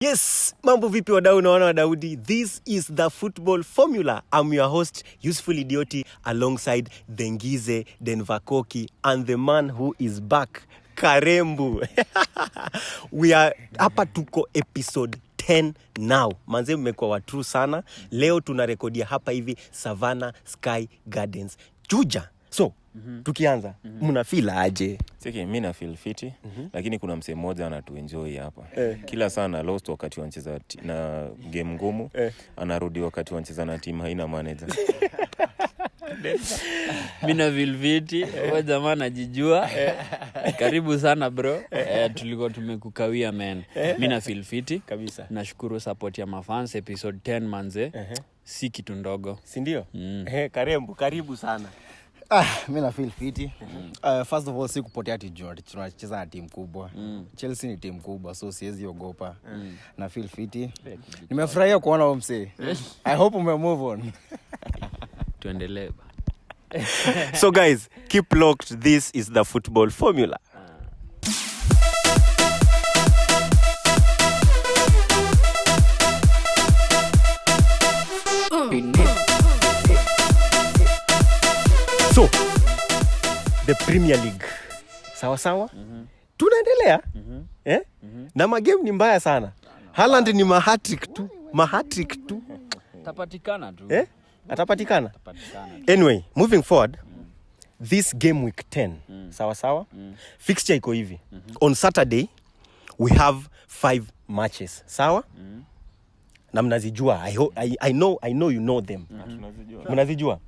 Yes, mambo vipi wadau na wana wa Daudi. This is the football formula. I'm your host, Useful Idioti, alongside Dengize, Denvakoki, and the man who is back, Karembu. We are hapa tuko episode 10 now. Manze mmekuwa watu sana. Leo tunarekodia hapa hivi Savannah Sky Gardens, Juja. So, tukianza, muna feel aje? Siki, mimi na feel fiti, lakini kuna msee mmoja anatuenjoy hapa. Kila sana lost wakati wanacheza na game ngumu, anarudi wakati wanacheza na team haina manager. Mimi na feel fiti, wewe jamaa anajijua. Karibu sana bro. Tulikuwa tumekukawia man. Mimi na feel fiti Kabisa. Nashukuru support ya mafans episode 10 manze. Si kitu ndogo. Si ndio? Karembu, karibu sana. Mimi na feel fiti. First of all, si kupotea tijori. Tunacheza na timu kubwa. Chelsea ni timu kubwa, so siwezi ogopa. Na feel fiti. Nimefurahia kuona huyo msee. I hope ume move on. Tuendelee. So guys, keep locked. This is the football formula. So, the Premier League. Sawa sawa? Tunaendelea? Na magame ni mbaya sana. Haaland ni hat-trick tu. Tapatikana tu. Atapatikana? Anyway, moving forward, this game week 10. Sawa sawa? Fixture iko hivi. On Saturday, we have 5 matches. Sawa? Na mnazijua. I know you know them. Mnazijua?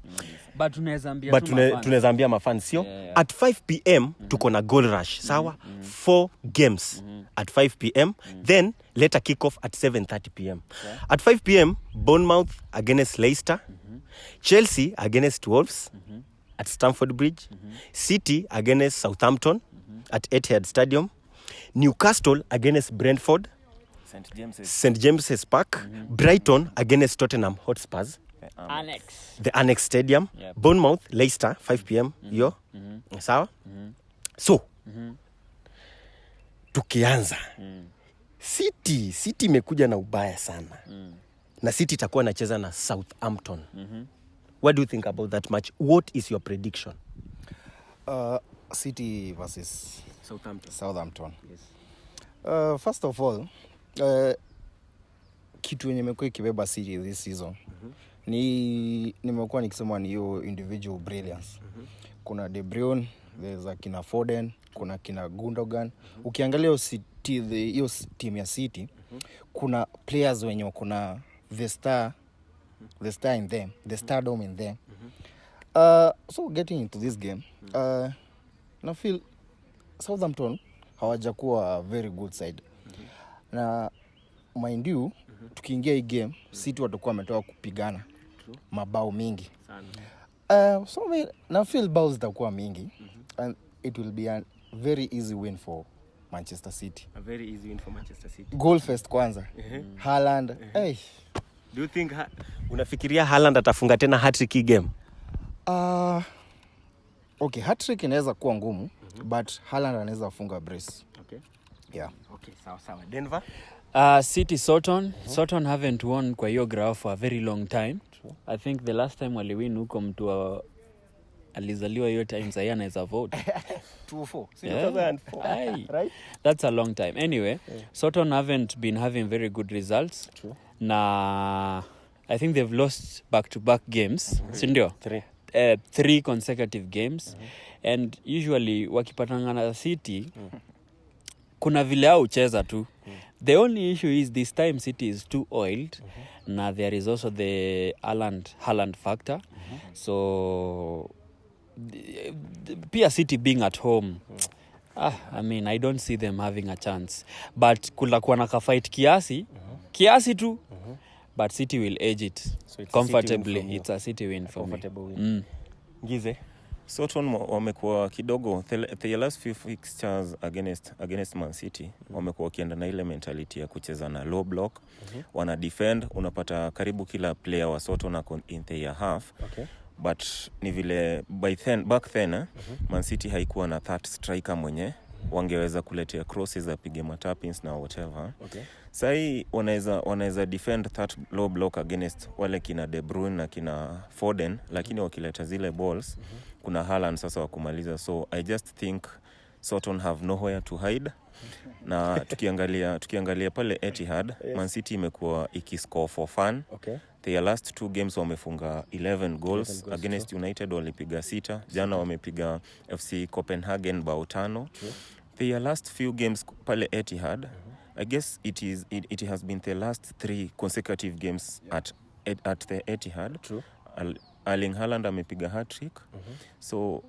But tunaweza ambia mafans sio? At 5 p.m. tuko na goal rush. Sawa? 4 games at 5 p.m. Then later kick off at 7:30 p.m. At 5 p.m. Bournemouth against Leicester. Chelsea against Wolves at Stamford Bridge. City against Southampton at Etihad Stadium. Newcastle against Brentford, St. James's Park. Brighton against Tottenham Hotspurs, the Annex Stadium. Bournemouth, Leicester, 5 p.m. Yo. Sawa? So, tukianza. City imekuja na ubaya sana. Na City itakuwa inacheza na Southampton. What do you think about that match? What is your prediction? City versus Southampton. Yes. First of all, kitu yenye imekuwa ikibeba City this season. Nimekuwa nikisema ni hiyo individual brilliance. Kuna De Bruyne, there's kina Foden, kuna kina Gundogan. Ukiangalia hiyo team ya City, kuna players wenye kuna the star in them, the stardom in them. So getting into this game, na feel Southampton hawajakuwa very good side. Na mind you, tukiingia hii game, City watakuwa wametoka kupigana mabao mingi. So na feel balls zitakuwa mingi, and it will be a very easy win for Manchester City. A very easy win for Manchester City. Goal first kwanza. Haaland. Do you think unafikiria Haaland atafunga tena hat-trick game? Okay, hat-trick inaweza kuwa ngumu, but Haaland anaweza funga brace. Okay. Yeah. Okay, sawa. Denver? City Soton haven't won kwa hiyo ground for a very long time. True. I think the last time waliwin huko mtu alizaliwa hiyo time sasa anaweza vote. 2004. 2004. Right? That's a long time. Anyway, Soton haven't been having very good results. True. Na I think they've lost back-to-back games. Sindio? 3 consecutive games. And usually wakipatana na City kuna vile au cheza tu. The only issue is this time City is too oiled. Na there is also the Haaland factor. So pia City being at home, I mean, I don't see them having a chance. But kulakuwa na fight kiasi tu. But City will edge it comfortably. It's a City win for me. Gize? Soton wamekuwa kidogo the last few fixtures against Man City wamekuwa kienda na ile mentality ya kucheza na low block. Wana defend, unapata karibu kila player wa Soton in their half. Okay. But ni vile back then Man City haikuwa na that striker mwenye wangeweza kuletea crosses apige matapins na whatever. Okay. Sai wanaweza defend that low block against wale kina De Bruyne na kina Foden, lakini wakileta zile balls kuna Haaland sasa wa kumaliza. So I just think Soton have nowhere to hide. Na tukiangalia pale Etihad, Man City imekuwa ikiscore for fun. Okay. Their last 2 games wamefunga 11 goals against United walipiga 6. Jana wamepiga FC Copenhagen bao 5. Their last few games pale Etihad, I guess it has been the last 3 consecutive games at the Etihad. True. Erling Haaland amepiga hat-trick. So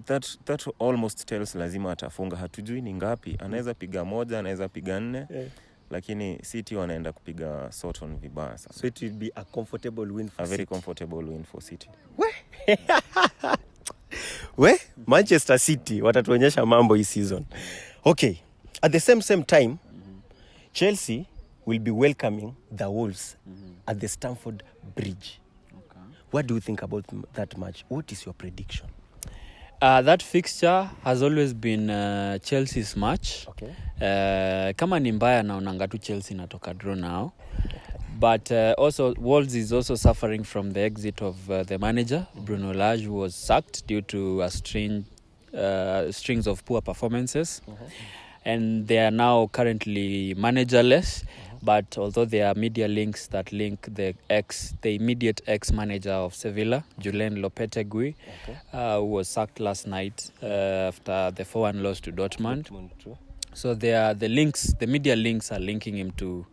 that almost tells lazima atafunga, hatujui ni ngapi, anaweza piga 1, anaweza piga 4. Lakini City wanaenda kupiga Soton vibaya sana. So it will be a comfortable win for A very City. comfortable win for City. Manchester City watatuonyesha mambo hii season. Okay. At the same time, Chelsea will be welcoming the Wolves at the Stamford Bridge. Okay. What do you think about that match? What is your prediction? That fixture has always been Chelsea's match. Okay. Kama ni mbaya naonanga tu Chelsea natoka draw now. But also Wolves is also suffering from the exit of the manager, Bruno Lage, who was sacked due to a strings of poor performances. And they are now currently managerless. But although there are media links that link the immediate ex-manager of Sevilla, Julen Lopetegui, who was sacked last night after the 4-1 loss to Dortmund. So the media links are linking him to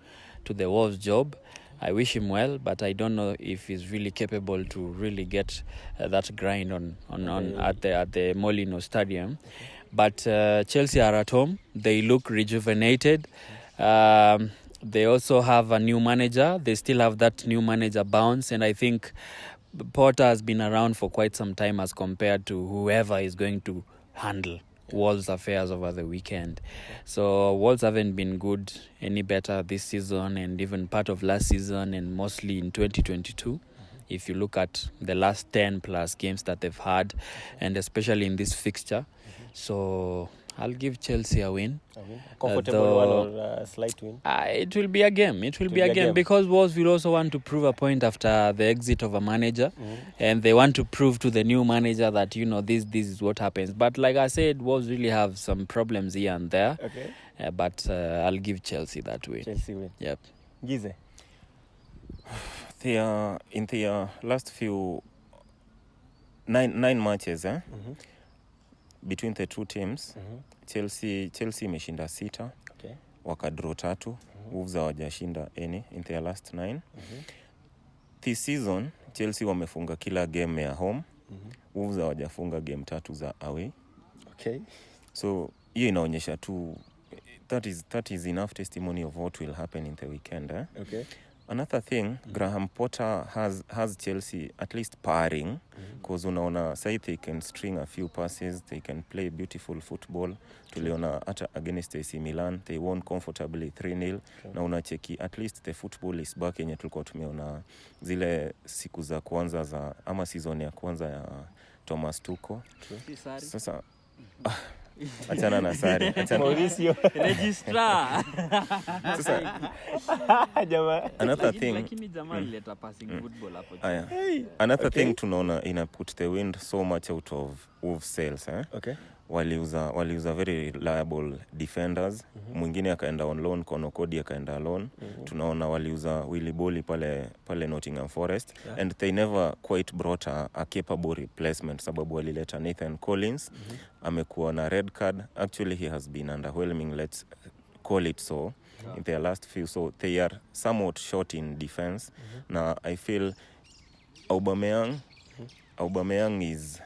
the Wolves job. I wish him well, but I don't know if he's really capable to really get that grind on at the Molino Stadium. But Chelsea are at home. They look rejuvenated. They also have a new manager. They still have that new manager bounce. And I think Potter has been around for quite some time as compared to whoever is going to handle Wolves' affairs over the weekend. So Wolves haven't been good any better this season and even part of last season and mostly in 2022. If you look at the last 10 plus games that they've had and especially in this fixture. So I'll give Chelsea a win. Comfortable one or a slight win? It will be a game. It will be a game because Wolves will also want to prove a point after the exit of a manager. And they want to prove to the new manager that, this is what happens. But like I said, Wolves really have some problems here and there. Okay. But I'll give Chelsea that win. Chelsea win. Yep. Gize? In the last few 9 matches, between the two teams, Chelsea imeshinda 6, Okay. wakadraw 3, Wolves hawajashinda any in their last 9. This season Chelsea wamefunga kila game ya home, Wolves hawajafunga game 3 za away. Okay. So hiyo inaonyesha tu that is enough testimony of what will happen in the weekend. Okay. Another thing, Graham Potter has Chelsea at least pairing, because unaona say they can string a few passes, they can play beautiful football. Tuliona hata against AC Milan they won comfortably 3-0. Na unacheki at least the football is back yenye tulikuwa tumeona zile siku za kwanza za ama season ya kwanza ya Thomas Tuchel. Sasa achana na sare, Mauricio registrar. Sasa jamaa. another thing, Lakini jamaa alileta passing football hapo. Another thing tunaona ina put the wind so much out of Wolves sails. Okay. Waliuza very reliable defenders. Mwingine akaenda on loan, Konokodi akaenda loan. Tunaona waliuza Willy Bolly pale Nottingham Forest. And they never quite brought a capable replacement sababu walileta Nathan Collins. Amekuwa na red card. Actually he has been underwhelming, let's call it so, in their last few. So they are somewhat short in defense. Na I feel Aubameyang is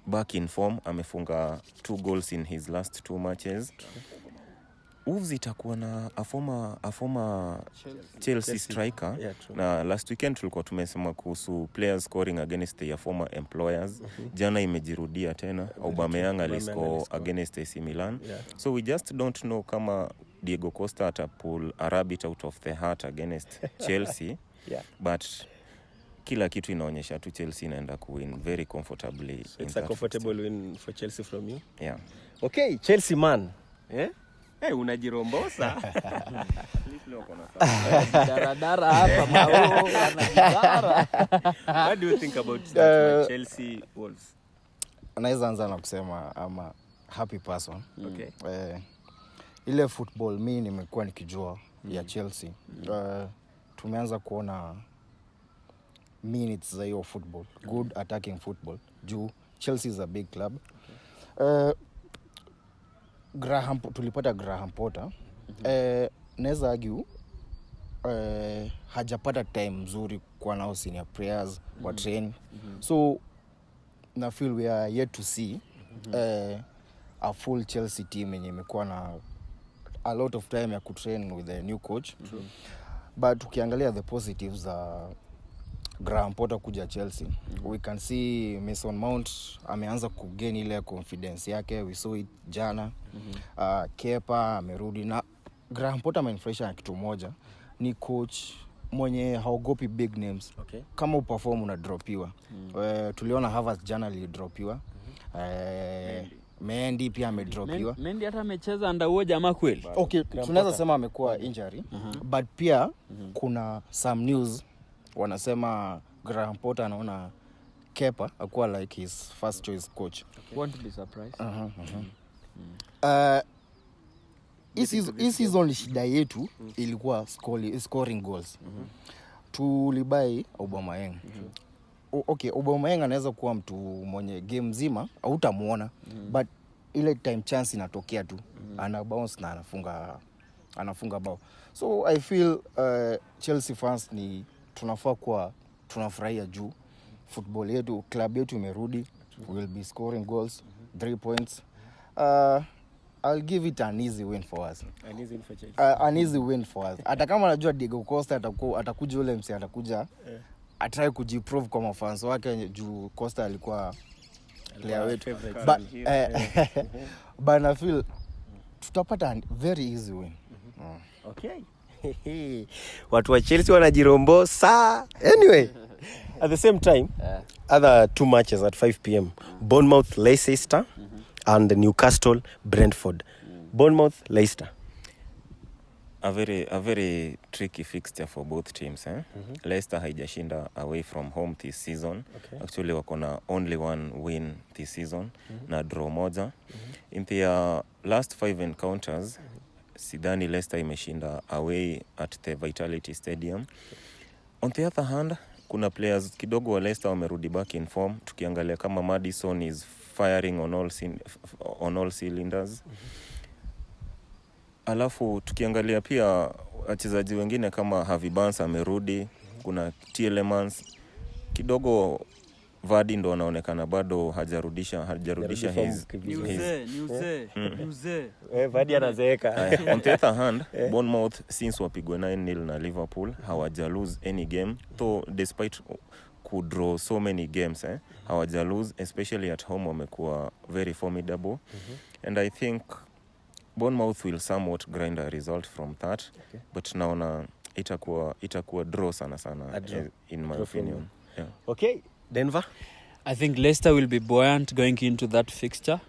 back in form. Amefunga 2 goals in his last 2 matches. Wolves itakuwa na a former Chelsea striker. Yeah, na last weekend tulikuwa tumesema kuhusu players scoring against their former employers. Jana imejirudia tena. Aubameyang aliscore against AC Milan. So we just don't know kama Diego Costa atapull a rabbit out of the hat against Chelsea. But kila kitu inaonyesha tu Chelsea inaenda kuwin very comfortably. It's a comfortable win for Chelsea from you. Yeah. Okay, Chelsea man. Unajirombosa. Daradara hapa mao anajidara. What do you think about that Chelsea Wolves? Naweza anza na kusema I'm a happy person. Okay. Ile football mimi nimekuwa nikijua ya Chelsea. Tumeanza kuona minutes za hiyo football, good attacking football. Juu Chelsea is a big club. Tulipata Graham Potter. Naweza argue hajapata time mzuri kwa nao senior players wa train. So na feel we are yet to see a full Chelsea team yenye imekuwa na a lot of time ya kutrain with the new coach. But ukiangalia the positives Graham Potter kuja Chelsea, we can see Mason Mount ameanza kugain ile confidence yake. We saw it jana. Kepa amerudi na Graham Potter amenifurahisha na kitu moja, ni coach mwenye haogopi big names. Okay. Kama uperform una dropiwa. Tuliona Havertz jana li dropiwa. Mendy pia amedropiwa. Mendy hata amecheza under huo jamaa kweli. Okay, tunaweza sema amekuwa injury. But pia kuna some news wanasema Graham Potter anaona Kepa akuwa like his first choice coach. Won't be surprised. Hii season shida yetu ilikuwa scoring goals. Tulibai Aubameyang. Okay, Aubameyang anaweza kuwa mtu mwenye game nzima hautamuona, but ile time chance inatokea tu, ana bounce na anafunga bao. So I feel Chelsea fans ni tunafaa kuwa tunafurahia juu football yetu, club yetu imerudi. We will be scoring goals, 3 points. I'll give it an easy win for us. An easy win for Chelsea. An easy win for us. Hata kama najua Diego Costa atakuja ule msi atakuja atry kujiprove kwa mafans wake juu Costa alikuwa player wetu. But I feel tutapata a very easy win. Okay. Watu wa Chelsea wanajirombosa. Anyway, at the same time, other 2 matches at 5 p.m. Bournemouth, Leicester, and Newcastle, Brentford. Bournemouth, Leicester. A very tricky fixture for both teams. Leicester haijashinda away from home this season. Okay. Actually wako na only 1 win this season, na draw moja. In their last 5 encounters, sidhani Leicester imeshinda away at the Vitality Stadium. On the other hand, kuna players kidogo wa Leicester wamerudi back in form. Tukiangalia kama Maddison is firing on all cylinders. Alafu tukiangalia pia wachezaji wengine kama Harvey Barnes amerudi, kuna Tielemans kidogo. Vardy ndo anaonekana bado hajarudisha his Vardy anazeeka. On the other hand, Bournemouth since wapigwe 9-0 na Liverpool hawaja lose any game, though despite could draw so many games, hawaja lose, especially at home wamekuwa very formidable. And I think Bournemouth will somewhat grind a result from that. Okay. But naona itakuwa draw sana in my opinion. Yeah. Okay, Denver. I think Leicester will be buoyant going into that fixture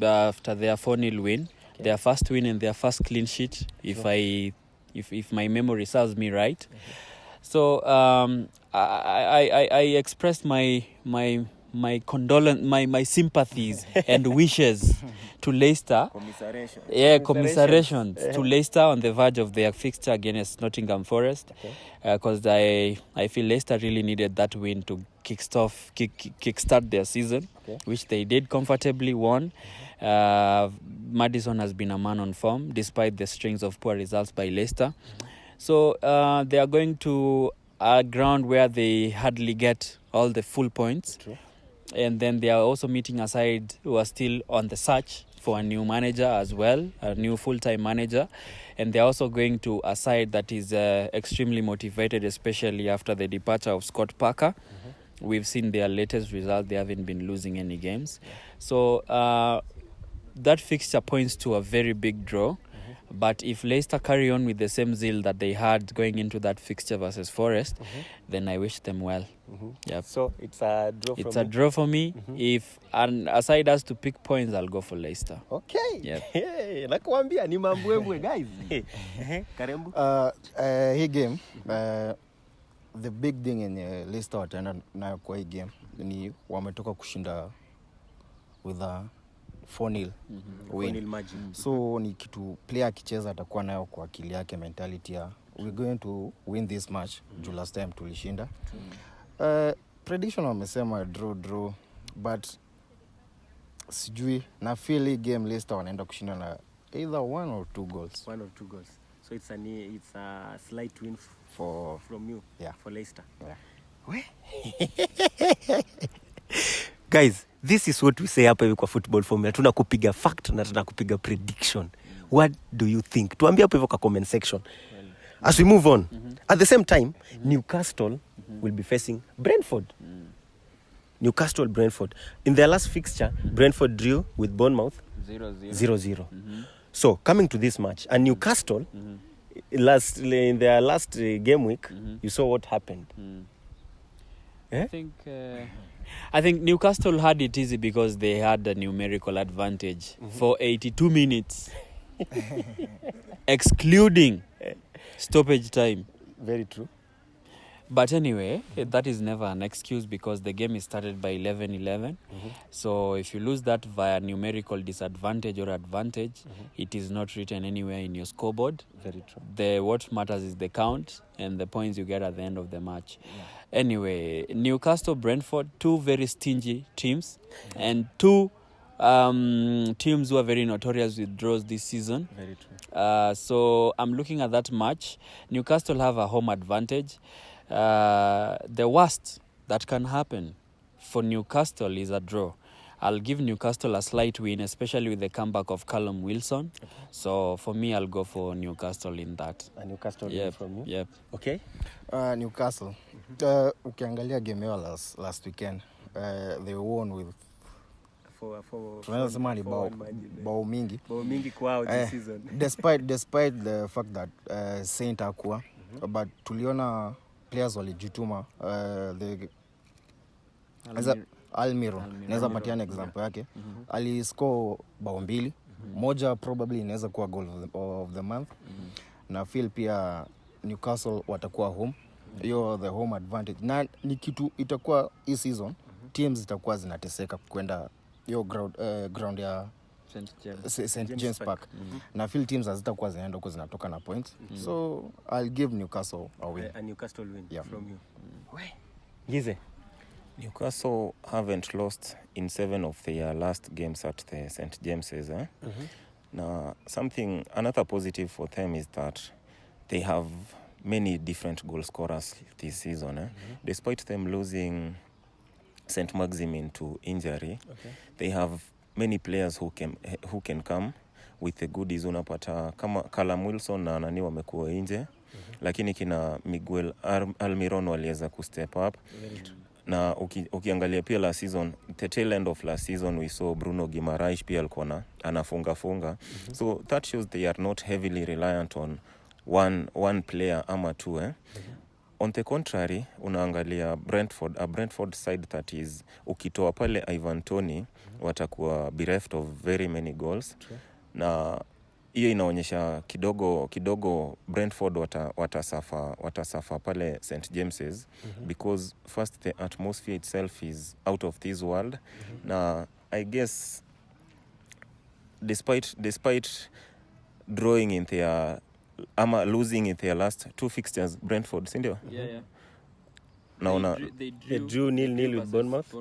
after their 4-0 win. Okay. Their first win and their first clean sheet, if my memory serves me right. So I expressed my condolence, my sympathies and wishes to Leicester. Commiserations to Leicester on the verge of their fixture against Nottingham Forest. Because I feel Leicester really needed that win to kickstart their season, which they did comfortably, won. Maddison has been a man on form despite the strings of poor results by Leicester. So they are going to a ground where they hardly get all the full points. True. And then they are also meeting a side who are still on the search for a new manager as well, a new full-time manager. And they're also going to a side that is extremely motivated, especially after the departure of Scott Parker. We've seen their latest result. They haven't been losing any games. So that fixture points to a very big draw. But if Leicester carry on with the same zeal that they had going into that fixture versus Forest, then I wish them well. Yep. So it's a draw It's from a draw for me. If and aside us to pick points, I'll go for Leicester. Okay. Yep. Hey, nakuambia ni mambwembwe guys. Karembu. Hii game the big thing in Leicester wataenda nayo kwa hii game ni wametoka kushinda with a 4-0 win. 4-0 margin. So ni kitu player akicheza atakuwa nayo kwa akili yake, mentality ya we're going to win this match. Juu last time tulishinda. Prediction wamesema draw but sijui na feel hii game Leicester wanaenda kushinda na either 1 or 2 goals. 1 or 2 goals. So it's a slight win from you. Yeah. For Leicester. Yeah. Guys, this is what we say hapa hivi kwa football formula. Tunakupiga fact na tunakupiga prediction. What do you think? Tuambie hapo hivyo kwa comment section. As we move on, at the same time, Newcastle will be facing Brentford. Brentford. In their last fixture, Brentford drew with Bournemouth 0-0. So, coming to this match, and Newcastle, in their last game week, you saw what happened. I think Newcastle had it easy because they had a numerical advantage for 82 minutes, excluding stoppage time. Very true. But anyway, that is never an excuse because the game is started by 11-11. So if you lose that via numerical disadvantage or advantage, it is not written anywhere in your scoreboard. Very true. What matters is the count and the points you get at the end of the match. Anyway, Newcastle, Brentford, two very stingy teams and two teams who are very notorious with draws this season. Very true. So I'm looking at that match. Newcastle have a home advantage. The worst that can happen for Newcastle is a draw. I'll give Newcastle a slight win, especially with the comeback of Callum Wilson. Okay. So for me, I'll go for Newcastle in that. A Newcastle win from you? Yep. Okay. Newcastle. Ukiangalia game yao last weekend, they won with tunaweza sema ni bao mingi. Bao mingi kwao this season. Despite the fact that Saint hakuwa, but tuliona players walijituma. Almiro naweza patiana example yake. Aliscore bao mbili. Moja probably inaweza kuwa goal of the month. Na feel pia Newcastle watakuwa home. Hiyo the home advantage. Na ni kitu itakuwa hii season teams zitakuwa zinateseka kwenda hiyo ground ya St James Park. Na feel teams hazitakuwa zinaenda huko zinatoka na points. So I'll give Newcastle a win. A Newcastle win from you. Gize. Newcastle haven't lost in 7 of their last games at the St James's. Now, another positive for them is that they have many different goal scorers this season. Despite them losing St Maximin to injury, they have many players who can come with the goodies. Unapata kama Callum Wilson na nani wamekuwa nje, lakini kina Miguel Almiron waliweza kustep up. Na ukiangalia pia last season, the tail end of last season, we saw Bruno Guimaraes pia alikuwa anafunga. So that shows they are not heavily reliant on one player ama two. On the contrary, unaangalia a Brentford side that is, ukitoa pale Ivan Toney, watakuwa bereft of very many goals. Na hiyo inaonyesha kidogo Brentford watasafa pale St James's, because first the atmosphere itself is out of this world. Na I guess despite drawing in their losing in their last 2 fixtures, Brentford, sindio? Yeah. They drew 0-0 with Bournemouth.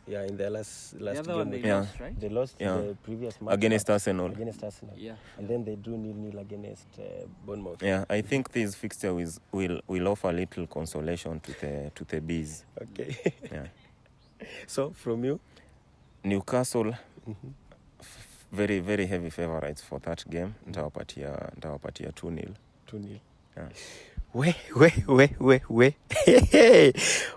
Yeah, in their last game. They lost, right? They lost the previous match against Arsenal. Yeah. And then they drew 0-0 against Bournemouth. Yeah, I think this fixture will offer little consolation to the Bees. Okay. Yeah. So from you, Newcastle, very very heavy favorites for that game. Nitawapatia 2-0. 2-0. Yeah. We.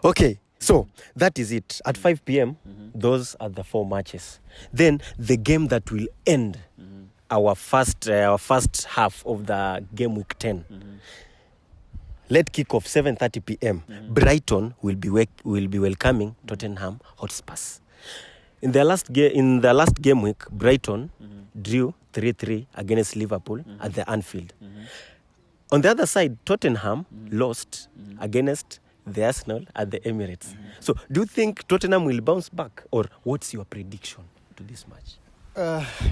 Okay, so that is it. At 5 p.m., those are the 4 matches. Then the game that will end our first half of the game week 10. Let kick off 7:30 p.m. Brighton will be welcoming Tottenham Hotspurs. In the last game week, Brighton drew 3-3 against Liverpool at the Anfield. On the other side, Tottenham lost against the Arsenal at the Emirates. So, do you think Tottenham will bounce back, or what's your prediction to this match?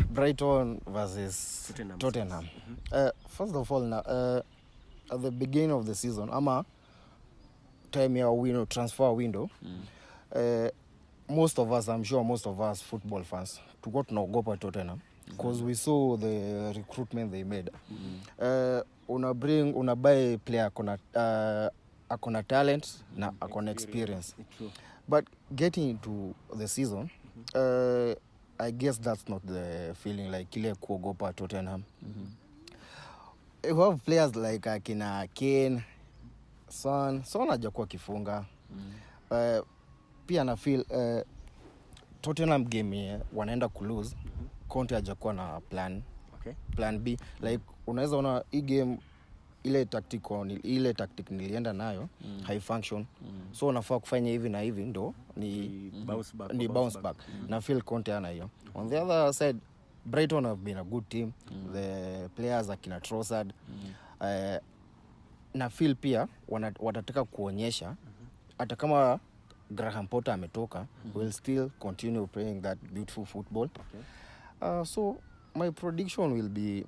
Brighton versus Tottenham. First of all, now, at the beginning of the season, time ya window, transfer window, most of us football fans tuko tunaogopa Tottenham because we saw the recruitment they made. Unabuy player akona talent na akona experience. But getting into the season, I guess that's not the feeling like kile kuogopa Tottenham. You have players like akina Kane, Son hajakuwa kifunga. Pia na feel Tottenham game wanaenda kulose. Conte hajakuwa na plan B. Like unaweza ona hii game ile tactic nilienda nayo high function. So unafaa kufanya hivi na hivi ndo ni bounce back. Na feel Conte ana hiyo. On the other side, Brighton have been a good team. The players akina Trossard. Na feel pia watataka kuonyesha hata kama Graham Potter ametoka, will still continue playing that beautiful football. So my prediction will be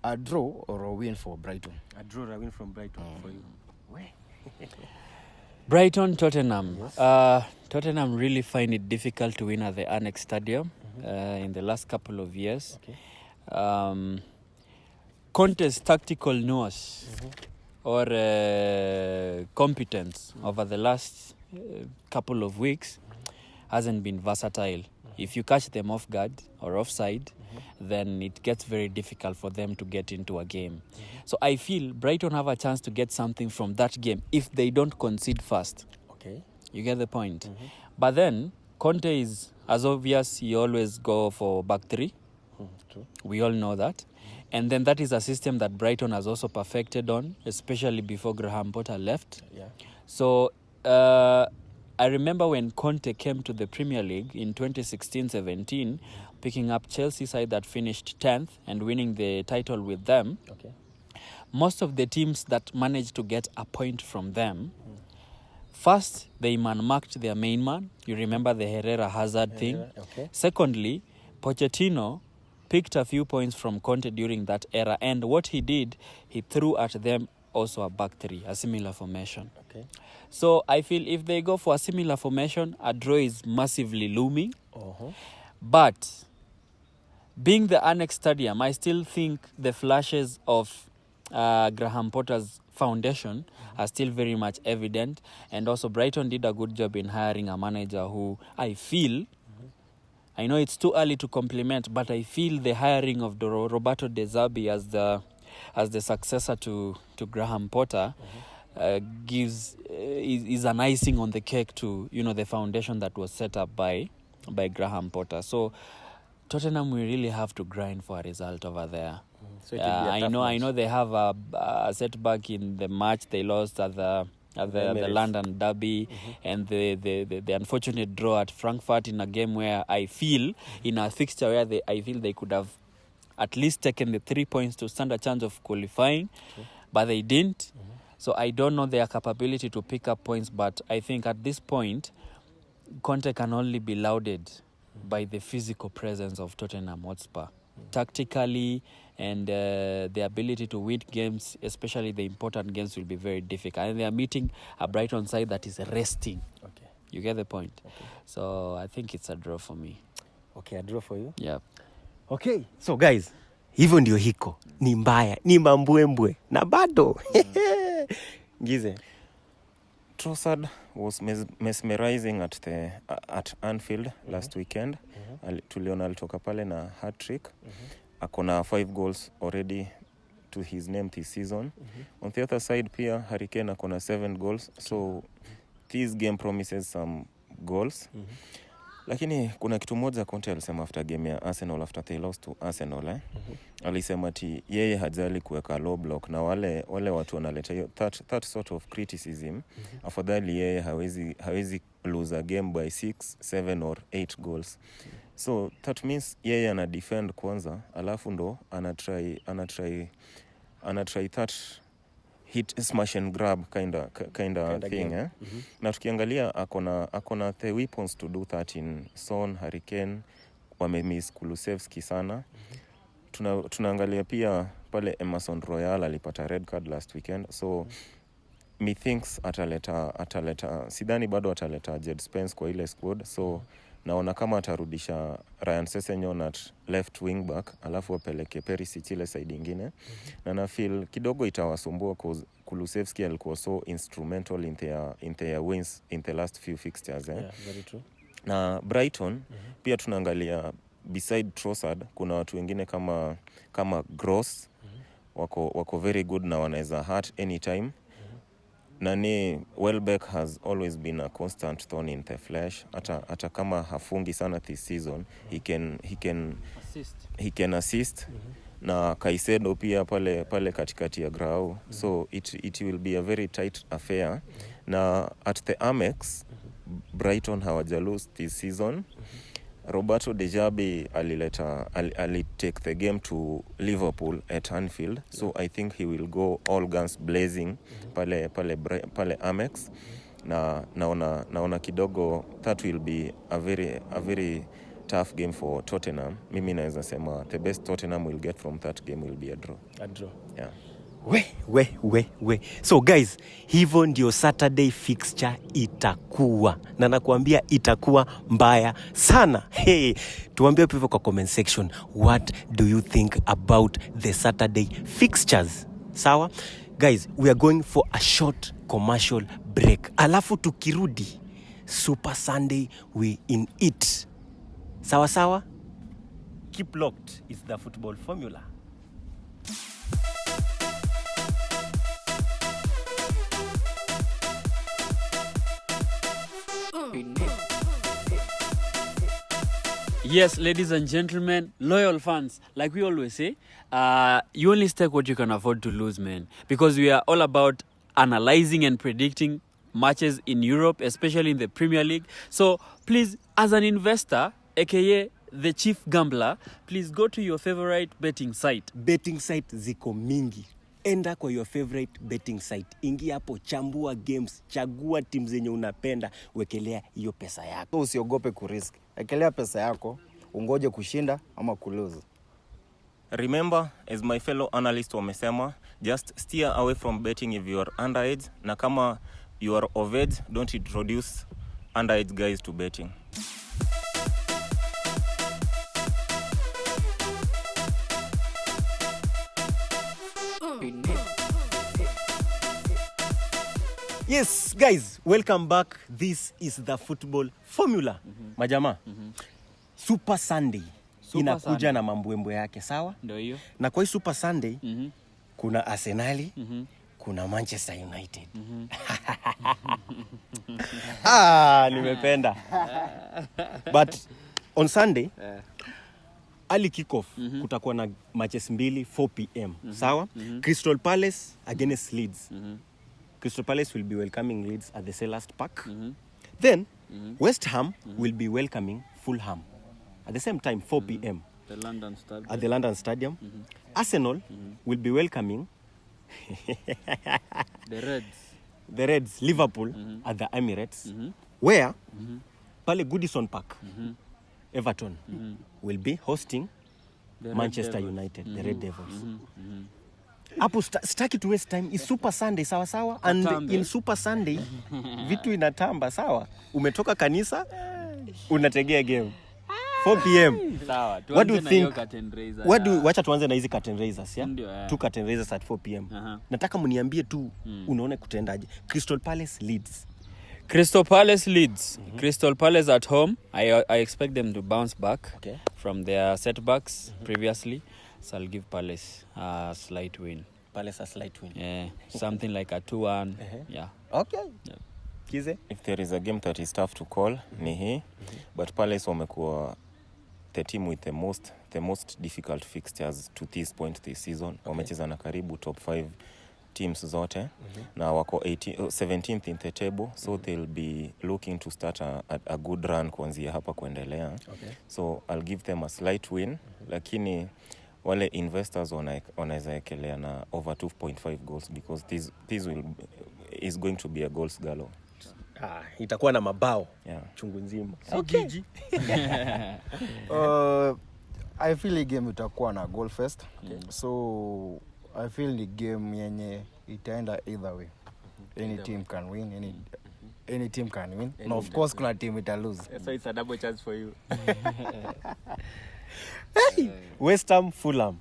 a draw or a win for Brighton. A draw or a win from Brighton for you. Brighton, Tottenham. Tottenham really find it difficult to win at the Annex Stadium in the last couple of years. Conte's tactical nous or competence over the last couple of weeks hasn't been versatile. If you catch them off guard or offside, then it gets very difficult for them to get into a game. So I feel Brighton have a chance to get something from that game if they don't concede fast. Okay. You get the point? But then, Conte is, as obvious, he always go for back three. True. We all know that. And then that is a system that Brighton has also perfected on, especially before Graham Potter left. Yeah. So, I remember when Conte came to the Premier League in 2016-17, picking up Chelsea side that finished 10th and winning the title with them. Okay. Most of the teams that managed to get a point from them, first, they man-marked their main man. You remember the Herrera-Hazard thing? Okay. Secondly, Pochettino picked a few points from Conte during that era. And what he did, he threw at them also a back three, a similar formation. Okay. So I feel if they go for a similar formation, a draw is massively looming. But being the Annex Stadium, I still think the flashes of Graham Potter's foundation are still very much evident. And also Brighton did a good job in hiring a manager who I feel, I know it's too early to compliment, but I feel the hiring of Roberto De Zerbi as the successor to Graham Potter is an icing on the cake to the foundation that was set up by Graham Potter. So Tottenham will really have to grind for a result over there. So it will be a tough match. I know they have a setback in the match they lost at the London derby and the unfortunate draw at Frankfurt in a game where I feel in a fixture where I feel they could have at least taken the 3 points to stand a chance of qualifying, but they didn't. So I don't know their capability to pick up points, but I think at this point, Conte can only be lauded by the physical presence of Tottenham Hotspur. Tactically and the ability to win games, especially the important games, will be very difficult. And they are meeting a Brighton side that is resting. Okay. You get the point? Okay. So I think it's a draw for me. Okay, a draw for you? Yeah. Okay. So guys, hivyo ndio hiko. Ni mbaya, ni mambwembwe. Na bado. Gize. Trossard was mesmerizing at Anfield last weekend. Tuliona alitoka pale na hat-trick. Akona 5 goals already to his name this season. On the other side pia Harry Kane akona 7 goals. So this game promises some goals. Lakini kuna kitu moja Conte alisema after game ya Arsenal, after they lost to Arsenal alisema ati yeye hajali kuweka low block, na wale watu wanaleta hiyo that sort of criticism. Afadhali yeye hawezi lose a game by 6, 7 or 8 goals. So that means yeye ana defend kwanza, alafu ndo ana try that hit smash and grab kind of thing. Na tukiangalia akona the weapons to do that in Son, Harry Kane, wamemiss Kulusevski sana. Tunaangalia pia pale Emerson Royal alipata red card last weekend, so methinks ataleta sidhani bado ataleta Jed Spence kwa ile squad, so naona kama atarudisha Ryan Sessegnon at left wing back, alafu apeleke Perisic ile side ingine. Na feel kidogo itawasumbua cause Kulusevski alikuwa so instrumental in their wins in the last few fixtures. Yeah, very true. Na Brighton pia tunaangalia beside Trossard kuna watu wengine kama Gross wako very good na wanaweza hurt anytime. Nani Welbeck has always been a constant thorn in the flesh. Hata kama hafungi sana this season, he can assist. Na Caicedo pia pale katikati ya grau. So it will be a very tight affair. Na at the Amex, Brighton hawaja lose this season. Roberto De Zerbi alitake the game to Liverpool at Anfield, so I think he will go all guns blazing pale Amex. Naona kidogo that will be a very tough game for Tottenham. Mimi naweza sema the best Tottenham will get from that game will be a draw. Yeah. We. So guys, hivyo ndio Saturday fixture itakuwa. Na nakuambia itakuwa mbaya sana. Hey, tuambie hivyo kwa comment section. What do you think about the Saturday fixtures? Sawa? Guys, we are going for a short commercial break. Alafu tukirudi, Super Sunday we in it. Sawa? Keep locked. It's the football formula. Yes, ladies and gentlemen, loyal fans, like we always say, you only stake what you can afford to lose, man. Because we are all about analyzing and predicting matches in Europe, especially in the Premier League. So please, as an investor, aka the chief gambler, please go to your favorite betting site. Betting site ziko mingi. Enda kwa your favorite betting site. Ingia hapo, chambua games, chagua timu zenye unapenda, wekelea hiyo pesa yako. Usiogope kurisk. Ekelea pesa yako, ungoje kushinda ama kulose. Remember, as my fellow analysts wamesema, just steer away from betting if you are underage, na kama you are of age, don't introduce underage guys to betting. Yes, guys, welcome back. This is the football formula. Majama, Super Sunday inakuja na mambwembwe yake, sawa? Ndio hiyo. Na kwa hii Super Sunday, kuna Arsenal, kuna Manchester United. Nimependa. But on Sunday, early kick-off, kutakuwa na matches 4 p.m. Sawa? Crystal Palace against Leeds. Crystal Palace will be welcoming Leeds at the Selhurst Park. Then, West Ham will be welcoming Fulham at the same time, 4 p.m. At the London Stadium. Arsenal will be welcoming the Reds, Liverpool at the Emirates, where pale Goodison Park, Everton will be hosting Manchester United, the Red Devils. Hapo staki to waste time. It's Super Sunday, sawa. And in Super Sunday, vitu inatamba, sawa. Umetoka kanisa, unategea game. 4 p.m. Sawa. What do you think? Wacha tuanze na hizi curtain raisers, yeah? Yeah. 2 curtain raisers at 4 p.m. Nataka mniambie tu unaona kutendaje. Crystal Palace Leeds. Crystal Palace at home. I expect them to bounce back from their setbacks previously. So I'll give Palace a slight win. Palace a slight win. Yeah, something like a 2-1. Yeah. Okay. Yeah. tusikize. If there is a game that is tough to call, ni hii. But Palace wamekuwa the team with the most difficult fixtures to this point this season. Wamecheza na karibu top 5 teams zote. Na wako 17th in the table, so they'll be looking to start a good run kuanzia hapa kuendelea. So I'll give them a slight win, lakini wale investors wanaweza ekelea na over 2.5 goals because this is going to be a goals galore. Itakuwa na mabao chungu nzima. Gigi. I feel the game itakuwa na goal fest. So I feel the game yenye itaenda either way. Any team can win, any team can win. No, of course kuna team ita lose. So it's a double chance for you. West Ham Fulham.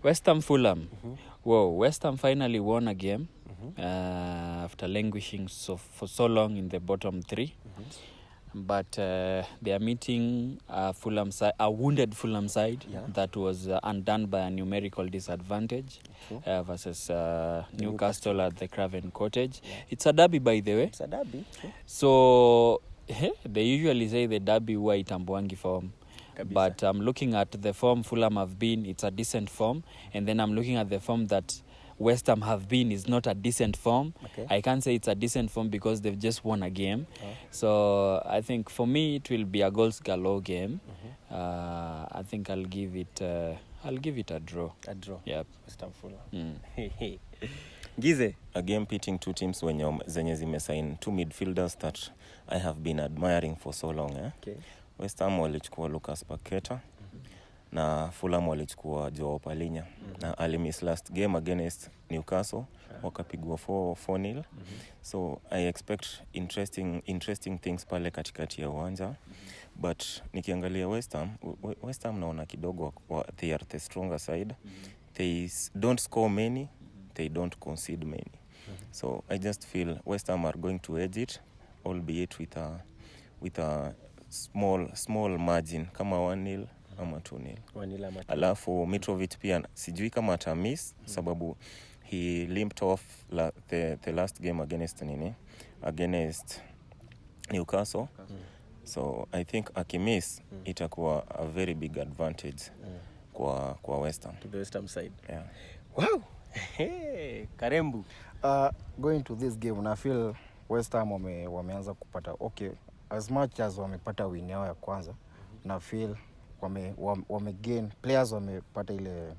West Ham Fulham. Whoa, West Ham finally won a game after languishing for so long in the bottom 3. But they are meeting a wounded Fulham side that was undone by a numerical disadvantage versus Newcastle at the Craven Cottage. It's a derby, by the way. It's a derby. So they usually say the derby huwa itambuangi form. But I'm looking at the form Fulham have been, it's a decent form. And then I'm looking at the form that West Ham have been is not a decent form. I can't say it's a decent form because they've just won a game. So I think for me it will be a goals galore game. I think I'll give it a draw. A draw. Yep. West Ham Fulham. Gize, A game pitting two teams zenye zimesign two midfielders that I have been admiring for so long. West Ham walichukua Lucas Paqueta na Fulham walichukua Joao Palhinha. Na alimiss last game against Newcastle wakapigwa 4-0. So I expect interesting things pale katikati ya uwanja. But nikiangalia West Ham naona kidogo they are the stronger side. They don't score many, they don't concede many. So I just feel West Ham are going to edge it, albeit with a small margin kama 1-0 ama 2-0. Alafu Mitrovic pia sijui kama atamiss sababu he limped off the last game against Newcastle. So I think akimiss itakuwa a very big advantage kwa West Ham. To the West Ham side. Yeah. Wow. Karembu. Going to this game, I feel West Ham wameanza kupata as much as wamepata win yao ya kwanza, na feel wame gain players, wamepata ile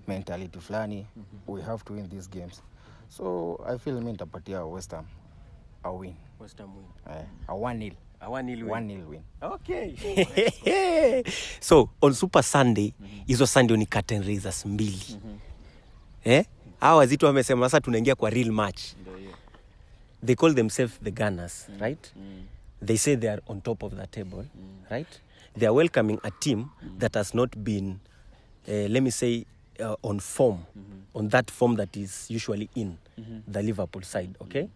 mentality fulani, we have to win these games. So I feel mimi nitapatia West Ham a win. West Ham win. A 1-0. A 1-0 win. 1-0 win. Okay. So on Super Sunday, hizo Sunday ni curtain raisers 2. Hawa wazito wamesema sasa tunaingia kwa real match. They call themselves the Gunners, right? They say they are on top of the table, right? They are welcoming a team that has not been, let me say, on form, on that form that is usually in the Liverpool side, okay?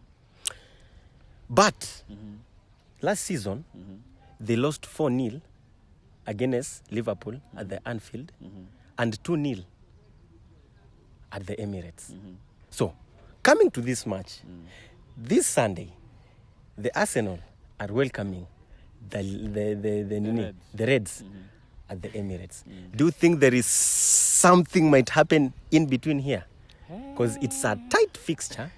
But last season, they lost 4-0 against Liverpool at the Anfield and 2-0 at the Emirates. So, coming to this match, this Sunday, the Arsenal are welcoming the Reds at the Emirates. Do you think there is something might happen in between here? Because it's a tight fixture.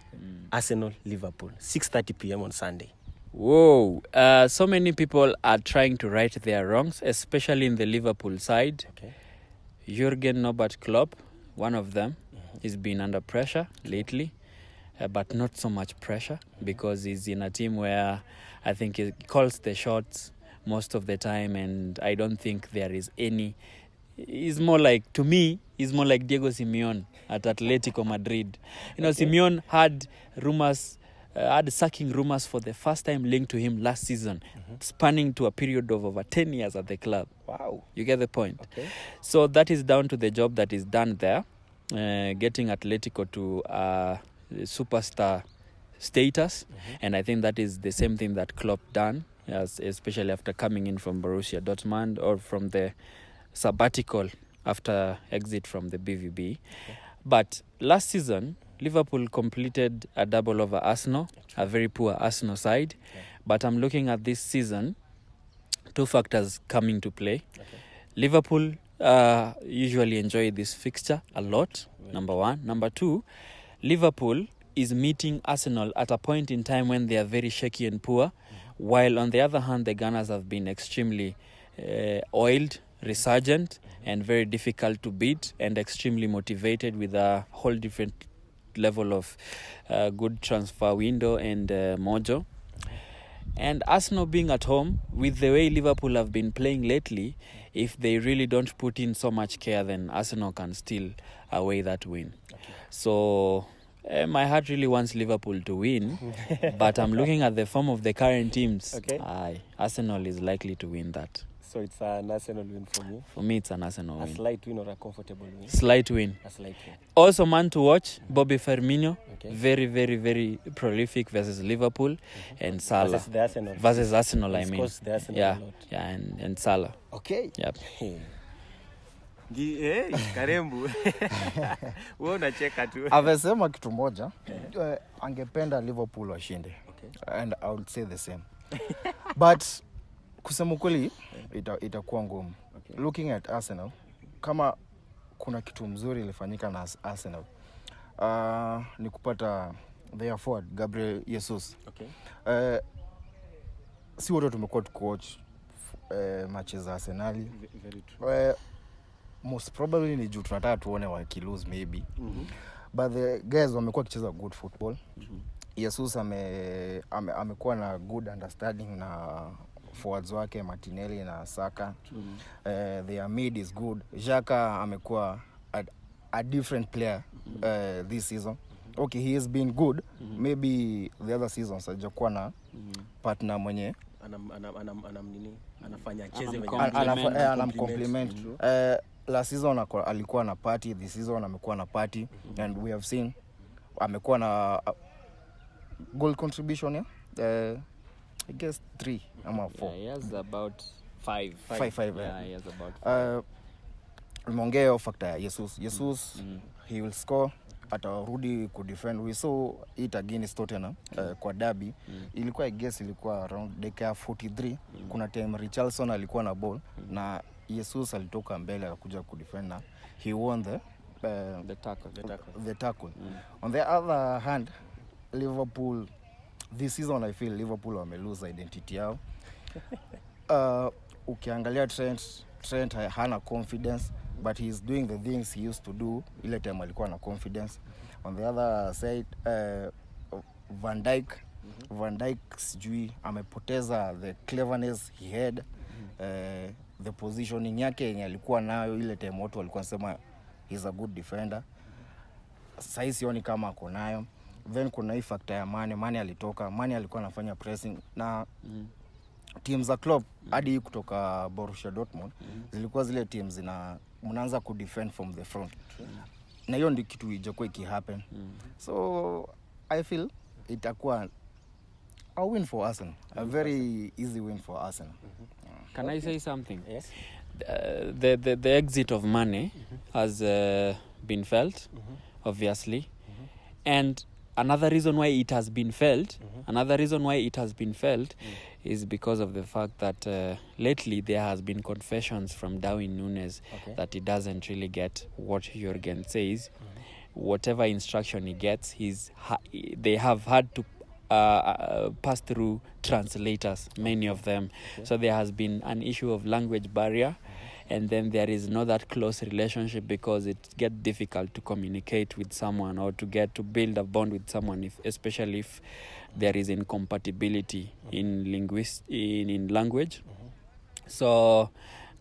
Arsenal, Liverpool, 6:30 p.m. on Sunday. Whoa. So many people are trying to right their wrongs, especially in the Liverpool side. Okay. Jurgen Norbert Klopp, one of them, he's been under pressure lately. But not so much pressure because he's in a team where I think he calls the shots most of the time, and I don't think there is any. He's more like, to me, he's more like Diego Simeone at Atletico Madrid. Simeone had sucking rumors for the first time linked to him last season, spanning to a period of over 10 years at the club. Wow. You get the point? Okay. So that is down to the job that is done there, getting Atletico to superstar status, and I think that is the same thing that Klopp done, especially after coming in from Borussia Dortmund or from the sabbatical after exit from the BVB. But last season Liverpool completed a double over Arsenal, a very poor Arsenal side. But I'm looking at this season, two factors come into play. Liverpool usually enjoy this fixture a lot, number one. Number two, Liverpool is meeting Arsenal at a point in time when they are very shaky and poor, while on the other hand, the Gunners have been extremely oiled, resurgent, and very difficult to beat, and extremely motivated with a whole different level of good transfer window and mojo. And Arsenal being at home, with the way Liverpool have been playing lately, if they really don't put in so much care, then Arsenal can steal away that win. So my heart really wants Liverpool to win, but I'm looking at the form of the current teams. Arsenal is likely to win that. So it's an Arsenal win for you? For me, it's an Arsenal win. A slight win or a comfortable win? Slight win. A slight win. Also, man to watch, Bobby Firmino. Very, very, very prolific versus Liverpool. And Salah. Versus the Arsenal. Versus Arsenal, I He mean. scores the Arsenal Yeah, a lot. yeah, and Salah. Okay. Yep. Karembu. Wewe unacheka tu. Amesema kitu moja, angependa Liverpool washinde. And I would say the same. But kusema kweli itakuwa ngumu. Looking at Arsenal, kama kuna kitu mzuri ilifanyika na Arsenal, ni kupata their forward Gabriel Jesus. Si wote tumekuwa tukiwatch matches za Arsenal. Very true. Most probably ni juu tunataka tuone wakilose maybe. But the guys wamekuwa kicheza good football. Jesus amekuwa na good understanding na forwards wake Martinelli na Saka. Their mid is good. Xhaka amekuwa a different player this season. Okay, he has been good. Maybe the other seasons hajakuwa na partner mwenye anafanya cheze compliment. Last season alikuwa na party, this season amekuwa na party, and we have seen amekuwa na goal contribution I guess 3 ama 4. Yeah, he has about 5. 5. Yeah, he has about 5. Mongeo factor ya Jesus he will score, atarudi ku defend. We saw it against Tottenham kwa derby. Ilikuwa I guess ilikuwa around dakika 43. Kuna time Richarlison alikuwa na ball na Jesus alitoka mbele akakuja ku defend na he won the tackle. On the other hand, Liverpool this season I feel Liverpool wame lose identity yao. Ukiangalia Trent hana confidence, but he's doing the things he used to do ile time alikuwa na confidence. On the other side, Van Dijk sijui amepoteza the cleverness he had, the positioning yake yenye alikuwa nayo ile time watu walikuwa nasema he's a good defender. Sasa sioni kama ako nayo. Then kuna hii factor ya Mane alitoka. Mane alikuwa anafanya pressing na teams za club hadi kutoka Borussia Dortmund zilikuwa zile teams mnaanza ku defend from the front. Na hiyo ndio kitu ijakuwa happen. So I feel itakuwa a win for Arsenal. A very easy win for Arsenal. Can I say something? Yes. The exit of Mane has been felt, obviously. And another reason why it has been felt, is because of the fact that lately there has been confessions from Darwin Núñez that he doesn't really get what Jurgen says. Whatever instruction he gets, they have had to pass through translators, many of them. So there has been an issue of language barrier, and then there is not that close relationship because it gets difficult to communicate with someone or to build a bond with someone, especially if there is incompatibility in language. So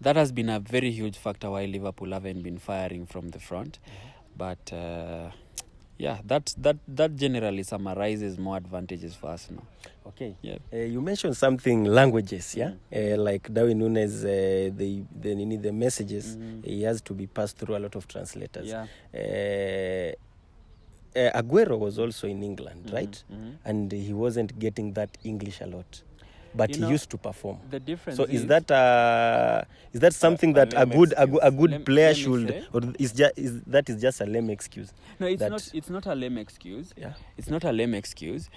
that has been a very huge factor why Liverpool haven't been firing from the front. But that generally summarizes more advantages for Arsenal. Okay. Yeah. You mentioned something languages, yeah? Like Darwin Núñez, the messages, he has to be passed through a lot of translators. Yeah. Aguero was also in England, right? And he wasn't getting that English a lot. but You he know, used to perform. The difference So is that something that a good player let me should, say. or is just a lame excuse? No, it's that- not. It's not a lame excuse. Yeah. It's not a lame excuse.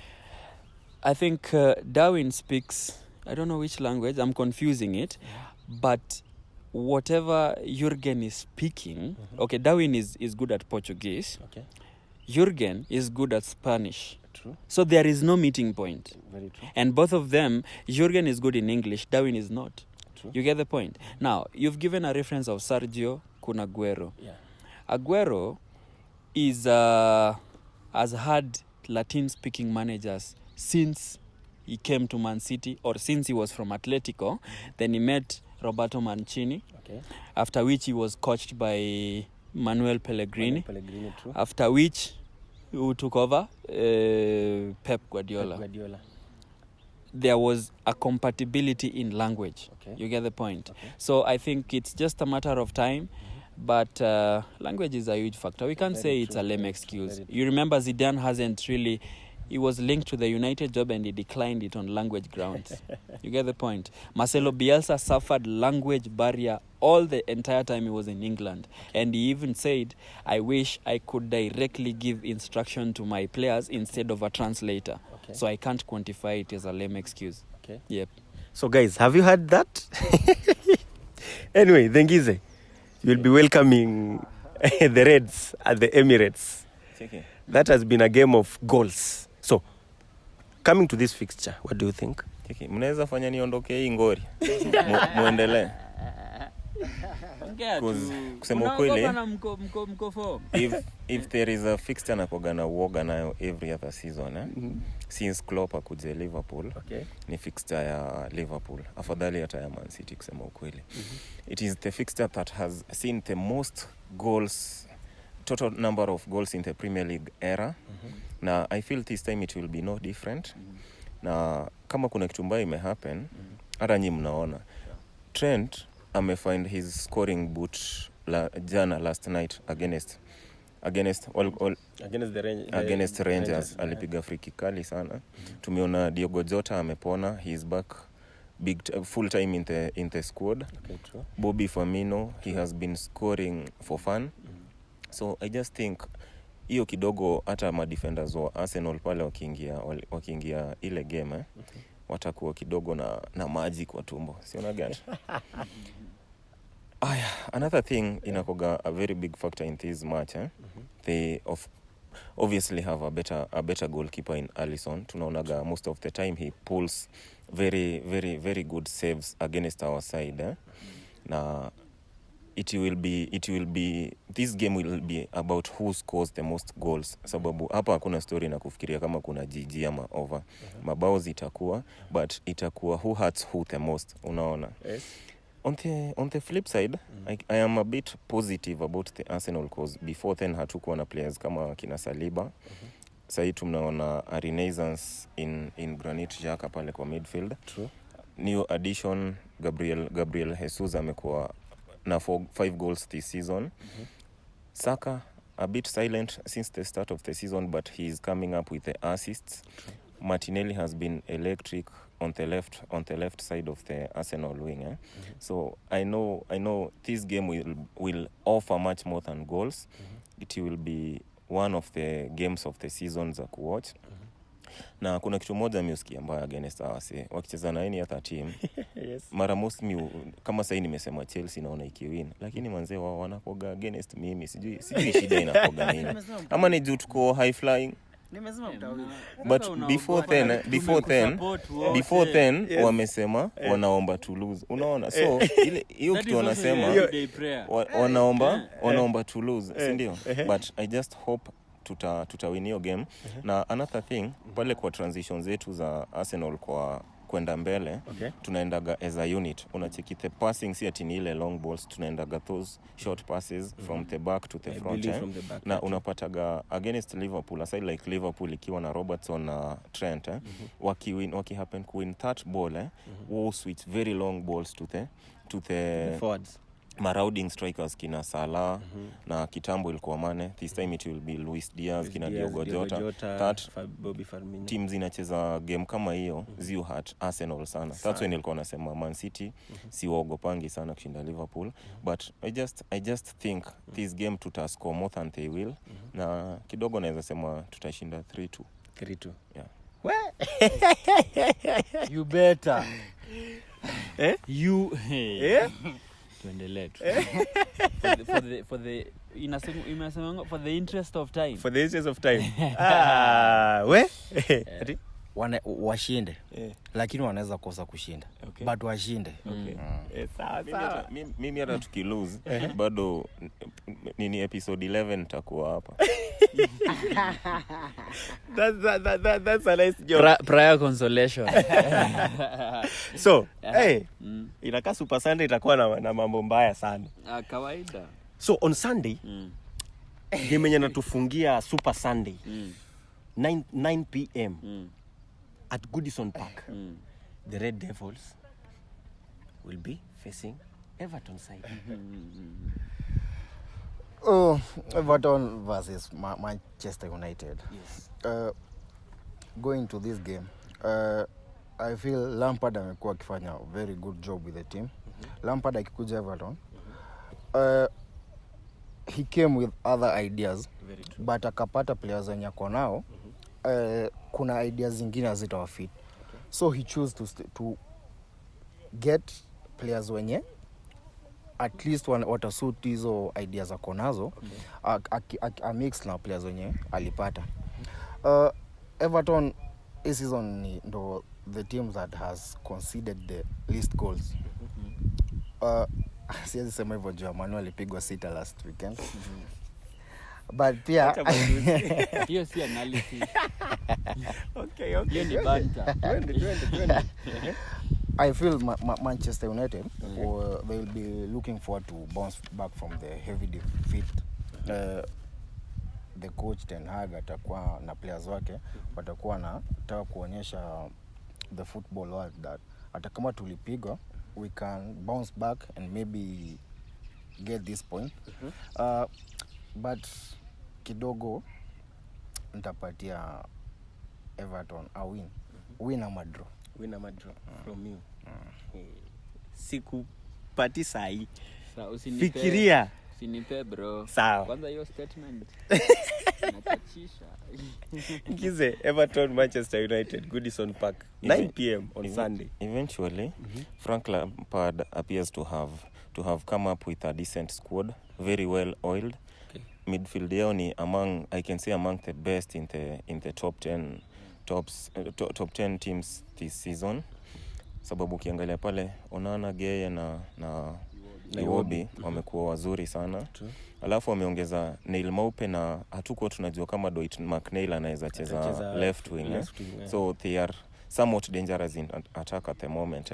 I think Darwin speaks. I don't know which language. I'm confusing it, but whatever Jurgen is speaking. Okay, Darwin is good at Portuguese. Okay. Jurgen is good at Spanish. True. So there is no meeting point. Very true. And both of them, Jurgen is good in English, Darwin is not. True. You get the point? Now, you've given a reference of Sergio Kun Aguero. Yeah. Aguero has had Latin-speaking managers since he came to Man City, or since he was from Atletico. Then he met Roberto Mancini, Okay. after which he was coached by Manuel Pellegrini. Pellegrini, true. After which, who took over? Pep Guardiola. Guardiola. There was a compatibility in language. Okay. You get the point? Okay. So I think it's just a matter of time. But language is a huge factor. We can't Very say it's true, a lame very excuse. true, very You remember Zidane hasn't really... He was linked to the United job and he declined it on language grounds. You get the point? Marcelo Bielsa suffered language barrier all the entire time he was in England. And he even said, I wish I could directly give instruction to my players instead of a translator. Okay. So I can't quantify it as a lame excuse. Okay. Yep. So guys, have you heard that? Anyway, Dengize, you'll be welcoming the Reds at the Emirates. Okay. That has been a game of goals. So, coming to this fixture, what do you think? Okay. Mnaweza fanya niondoke hii ngori. Muendelee. Kusema ukweli, if there is a fixture nakuwaga na uoga nayo every other season since Klopp akuje Liverpool, Okay. ni fixture ya Liverpool, afadhali hata ya Man City kusema ukweli. It is the fixture that has seen the most goals, total number of goals in the Premier League era. Na I feel this time it will be no different. Na kama kuna kitu mbaya imehappen, hata nyinyi mnaona. Trent amefind his scoring boot jana last night against against Rangers. Alipiga free kick kali sana. Tumeona Diogo Jota amepona, he is back full time in the squad. Okay, true. Bobby Firmino, he has been scoring for fun. So I just think hiyo kidogo hata ma defenders wa Arsenal pale wakiingia ile game watakuwa kidogo na maji kwa tumbo. Siona gani? Another thing inakoga a very big factor in this match. They obviously have a better goalkeeper in Alisson. Tunaonaga most of the time he pulls very very very good saves against our side. Na it will be this game will be about who scores the most goals, sababu hapa hakuna story na kufikiria kama kuna GG ama over. Mabao zitakuwa, but itakuwa who hurts who the most, unaona. Yes. On the flip side, I am a bit positive about the Arsenal because before then hatukuwa na players kama kina Saliba. Sasa tunaona a renaissance in Granit Xhaka pale kwa midfield. True. New addition Gabriel Jesus amekuwa na 5 goals this season. Saka a bit silent since the start of the season, but he is coming up with the assists. Martinelli has been electric on the left side of the Arsenal wing. So I know this game will offer much more than goals. It will be one of the games of the season za kuwatch. Na kuna kitu moja miusikia mbaya against Arsenal wakicheza na any other team. Yes. Mara most kama sasa nimesema Chelsea naona ikiwin, lakini manzee wao wanakoga against mimi, sijui shida inakoga nini. Ama ni juu tuko high flying. Nimesema mtawi. But before then wamesema wanaomba to lose. Unaona? So ile hiyo kitu wanasema wanaomba to lose, si ndio? But I just hope tutawin hiyo game. Na another thing, pale kwa transitions zetu za Arsenal kwa kwenda mbele, tunaendaga as a unit. Unacheki the passing si ati ni ile long balls, tunaendaga those short passes from the back to the front. Na unapataga against Liverpool, aside like Liverpool ikiwa na Robertson na Trent, waki happen to win that ball, we'll switch very long balls to the Forwards. marauding strikers kina Salah na kitambo ilikuwa Mane. This time it will be Luis Diaz, kina Diogo Jota. That Bobby Firmino. Teams zinacheza game kama hiyo ziu hat Arsenal sana. That's when nilikuwa nasema Man City si waogopangi sana kushinda Liverpool, but I just think this game tutascore more than they will, na kidogo naweza sema tutashinda 3-2. 3-2. Yeah. You better. You Tuendelee tu. For the inasema for the interest of time. For the interest of time. Ati? Washinde. Lakini wanaweza kosa kushinda. Okay. But washinde. Okay. Sawa. Mimi hata tukilose bado nini episode 11 takuwa hapa. That's a nice joke. Prior consolation. So, inakaa Super Sunday itakuwa na mambo mbaya sana. Kawaida. So on Sunday, game yenye natufungia Super Sunday, 9 p.m. at Goodison Park, the Red Devils will be facing Everton side. Everton versus Manchester United. Yes. Going to this game, I feel Lampard amekuwa akifanya a very good job with the team. Lampard akikuja Everton, he came with other ideas, but akapata players wenye ako nao, kuna ideas zingine hazitawafit. So he chose to get players wenye at least watasuit hizo ideas ako nazo, a mix na players wenye alipata. Everton this season ndo the team that has conceded the least goals. Siwezi sema hivyo juu Manuel alipigwa 6 last weekend. But pia Hiyo si analysis. Okay. Hiyo ni banter. I feel Manchester United they will be looking forward to bounce back from the heavy defeat. The coach Ten Hag atakuwa na players wake watakuwa na nataka kuonyesha the football world that hata kama tulipigwa we can bounce back and maybe get this point. But kidogo nitapatia Everton a win ama draw. Win ama draw from you. Sikupati sahi. Fikiria. Usinipe bro. Sawa. Kwanza hiyo statement. Natachisha. Ngize Everton Manchester United Goodison Park 9 p.m. on Sunday. Eventually, Frank Lampard appears to have come up with a decent squad, very well oiled. Okay. Midfield yao ni I can say among the best in the top 10 teams this season. Sababu ukiangalia pale Onana, Geye na Iwobi wamekuwa wazuri sana. True. Alafu wameongeza Neil Maupe na hatuko tunajua kama Dwight McNeil anaweza cheza left wing. Yeah. So they are somewhat dangerous in attack at the moment.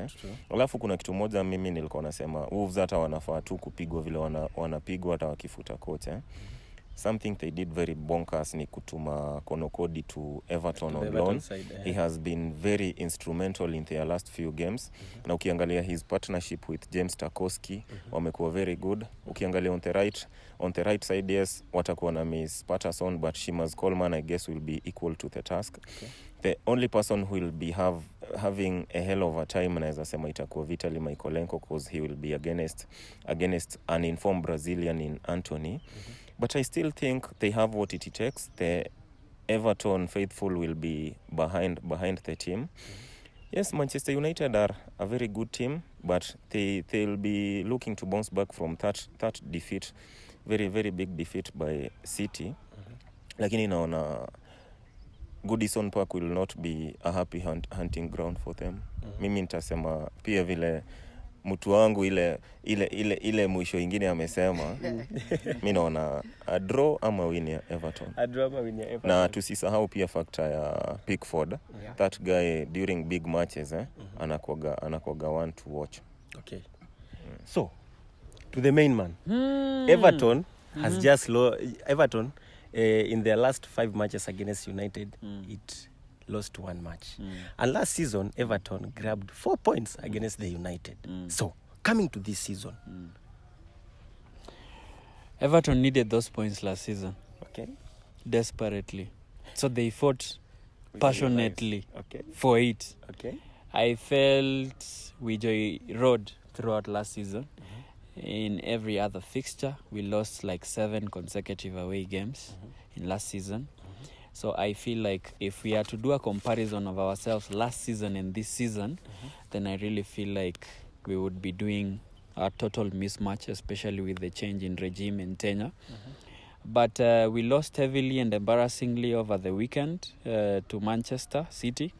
Alafu kuna kitu moja mimi nilikuwa nasema Wolves hata wanafaa tu kupigwa vile wanapigwa hata wakifuta coach. Something they did very bonkers ni kutuma Konokodi to Everton on loan. He has been very instrumental in their last few games. Na ukiangalia his partnership with James Tarkowski wamekuwa very good. Ukiangalia on the right side, yes, watakuwa na Miss Patterson, but Seamus Coleman I guess will be equal to the task. Okay. The only person who will be having a hell of a time naweza sema itakuwa Vitaly Mykolenko, because he will be against an informed Brazilian in Anthony. But I still think they have what it takes. The Everton faithful will be behind the team. Yes, Manchester United are a very good team, but they'll be looking to bounce back from that defeat, very very big defeat by City. Lakini naona Goodison Park will not be a happy hunting ground for them. Mimi nitasema pia vile mtu wangu ile mwisho ingine amesema mimi naona a draw ama win ya Everton. Na tusisahau pia factor ya Pickford. That guy during big matches anakuaga one to watch. Okay. So to the main man. Everton has just Everton in their last 5 matches against United it lost 1 match. And last season, Everton grabbed 4 points against the United. So, coming to this season, Everton needed those points last season Okay. desperately, so they fought passionately Okay. for it. Okay. I felt we rode throughout last season. In every other fixture, we lost like 7 consecutive away games in last season. So I feel like if we are to do a comparison of ourselves last season and this season, then I really feel like we would be doing a total mismatch, especially with the change in regime and tenure. But we lost heavily and embarrassingly over the weekend to Manchester City.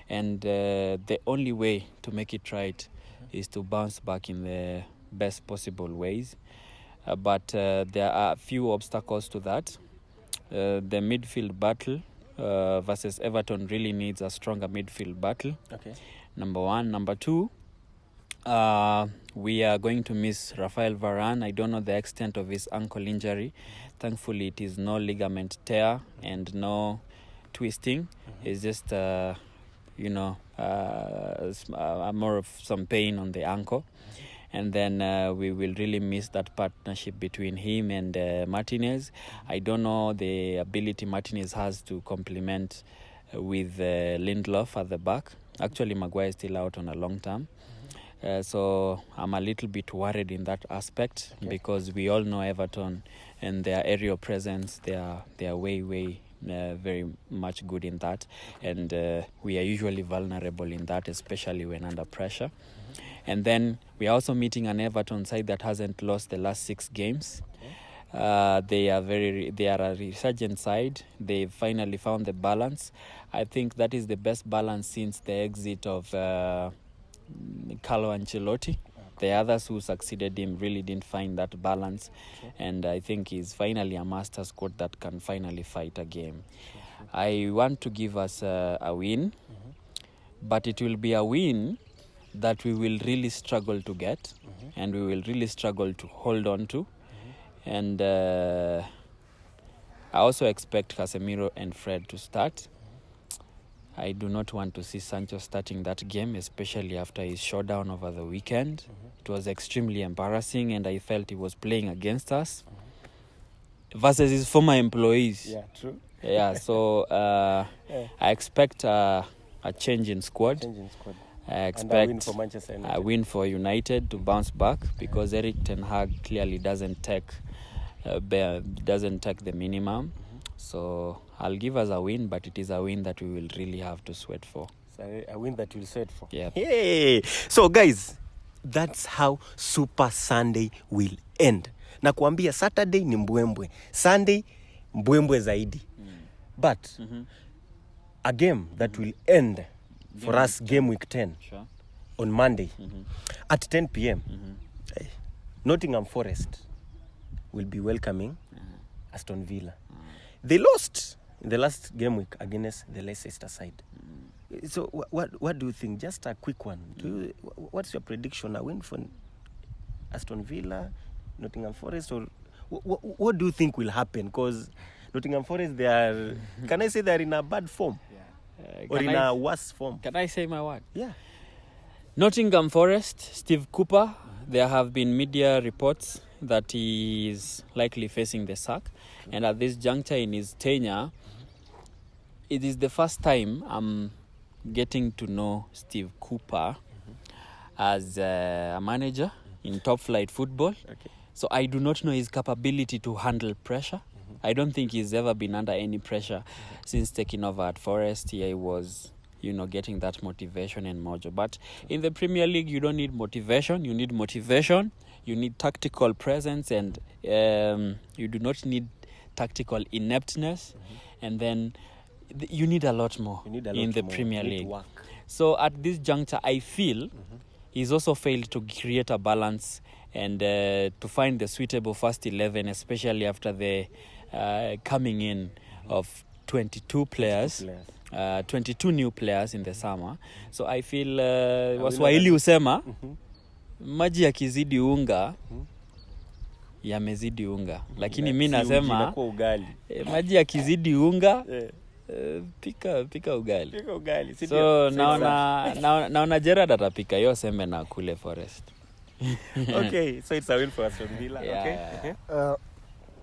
And the only way to make it right is to bounce back in the best possible ways. But there are a few obstacles to that. The midfield battle versus Everton really needs a stronger midfield battle. Okay. Number 1. Number 2, we are going to miss Rafael Varane. I don't know the extent of his ankle injury. Thankfully, it is no ligament tear and no twisting. It's just, more of some pain on the ankle. And then we will really miss that partnership between him and Martinez. I don't know the ability Martinez has to complement with Lindelof at the back. Actually, Maguire is still out on a long term. So I'm a little bit worried in that aspect because we all know Everton and their aerial presence. They are way very much good in that. And we are usually vulnerable in that, especially when under pressure. And then we are also meeting an Everton side that hasn't lost the last 6 games. They are a resurgent side. They finally found the balance. I think that is the best balance since the exit of Carlo Ancelotti. The others who succeeded him really didn't find that balance. And I think he's finally a master squad that can finally fight a game. I want to give us a win, but it will be a win that we will really struggle to get, and we will really struggle to hold on to. And I also expect Casemiro and Fred to start. I do not want to see Sancho starting that game, especially after his showdown over the weekend. It was extremely embarrassing, and I felt he was playing against us versus his former employees. Yeah, true. Yeah, so I expect a change in squad. I expect a win for Manchester United. A win for United to bounce back because Erik ten Hag clearly doesn't take the minimum. So I'll give us a win, but it is a win that we will really have to sweat for. So a win that we'll sweat for. Yeah. Hey! So guys, that's how Super Sunday will end. Na kuambia Saturday ni mbwembwe. Sunday mbwembwe zaidi. But a game that will end for us game week 10 on Monday at 10 p.m. Nottingham Forest will be welcoming Aston Villa. They lost in the last game week against the Leicester side. So what do you think? Just a quick one. What's your prediction? A win for Aston Villa, Nottingham Forest, or what do you think will happen? Because Nottingham Forest, can I say they're in a bad form? Or in a worse form? Can I say my word? Yeah. Nottingham Forest, Steve Cooper, there have been media reports that he is likely facing the sack. And at this juncture in his tenure, it is the first time I'm getting to know Steve Cooper as a manager in top flight football. Okay. So I do not know his capability to handle pressure. I don't think he's ever been under any pressure since taking over at Forest. He was, getting that motivation and mojo. But in the Premier League, you don't need motivation. You need motivation. You need tactical presence, and you do not need tactical ineptness. And then you need a lot more in the Premier League. So at this juncture, I feel he's also failed to create a balance and to find the suitable first 11, especially after the coming in of 22 players. 22 new players in the summer. So I feel Waswahili husema maji yakizidi unga yamezidi unga, lakini mimi nasema maji yakizidi unga pika ugali. So naona Gerard atapika hiyo sembe na kule Forest. Okay, so it's a win for Aston Villa. Yeah. Okay.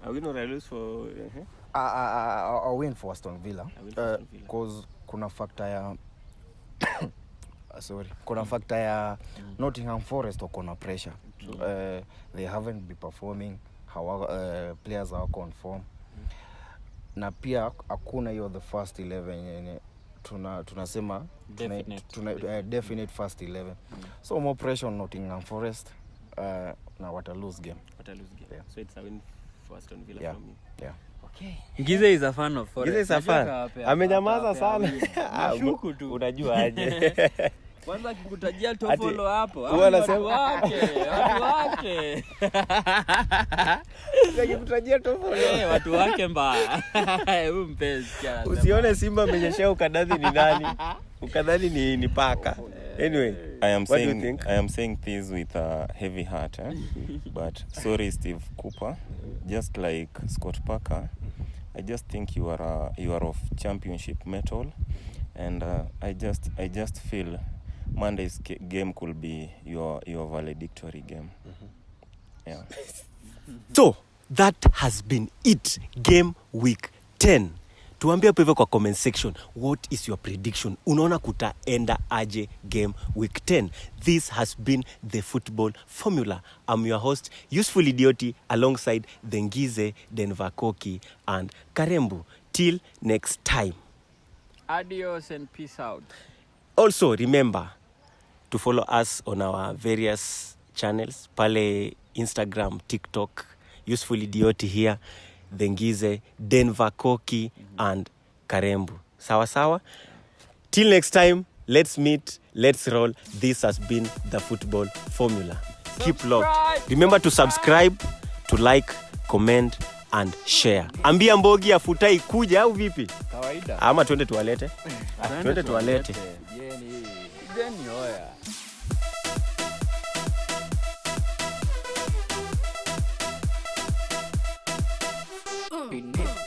A win or a lose for A win for Aston Villa. A win for Aston Villa. Cause kuna factor ya kuna factor ya Nottingham Forest wako na pressure. They haven't been performing, players are on form. Na pia hakuna hiyo the first 11 yenye tunasema definite first 11. So more pressure on Nottingham Forest na what a lose game. Yeah. So it's a win for Aston Villa from me. Yeah. Okay. Gize is a fan of Forest. Gize is a fan. Amenyamaza sana. Mashuku tu. Unajua aje. Kwanza kikutajia tofolo hapo. Watu wake. Kikutajia tofolo. Watu wake mbaya. Huyu mpenzi kia. Usione Simba amenyeshea ukadhani ni nani. Ukadhani ni paka. Anyway, I am what do you think? saying this with a heavy heart, but sorry, Steve Cooper. Just like Scott Parker, I just think you are of championship mettle, and I just feel Monday's game could be your valedictory game. Yeah. So that has been it. Game week 10. Tuambie hapo hivyo kwa comment section, what is your prediction? Unaona kutaenda aje game week 10? This has been the football formula. I'm your host, Useful Idioti, alongside Dengize, Denver Koki, and Karembu. Till next time. Adios and peace out. Also, remember to follow us on our various channels. Pale Instagram, TikTok, Useful Idioti here. Dengize, Denver Koki, and Karembu. Sawa sawa? Till next time, let's meet, let's roll. This has been the football formula. Keep locked. Remember to subscribe, to like, comment, and share. Ambia Mbogi afutai kuja au vipi? Kawaida. Ama twende tuwalete. Twende tuwalete. Jeni oya. Beneath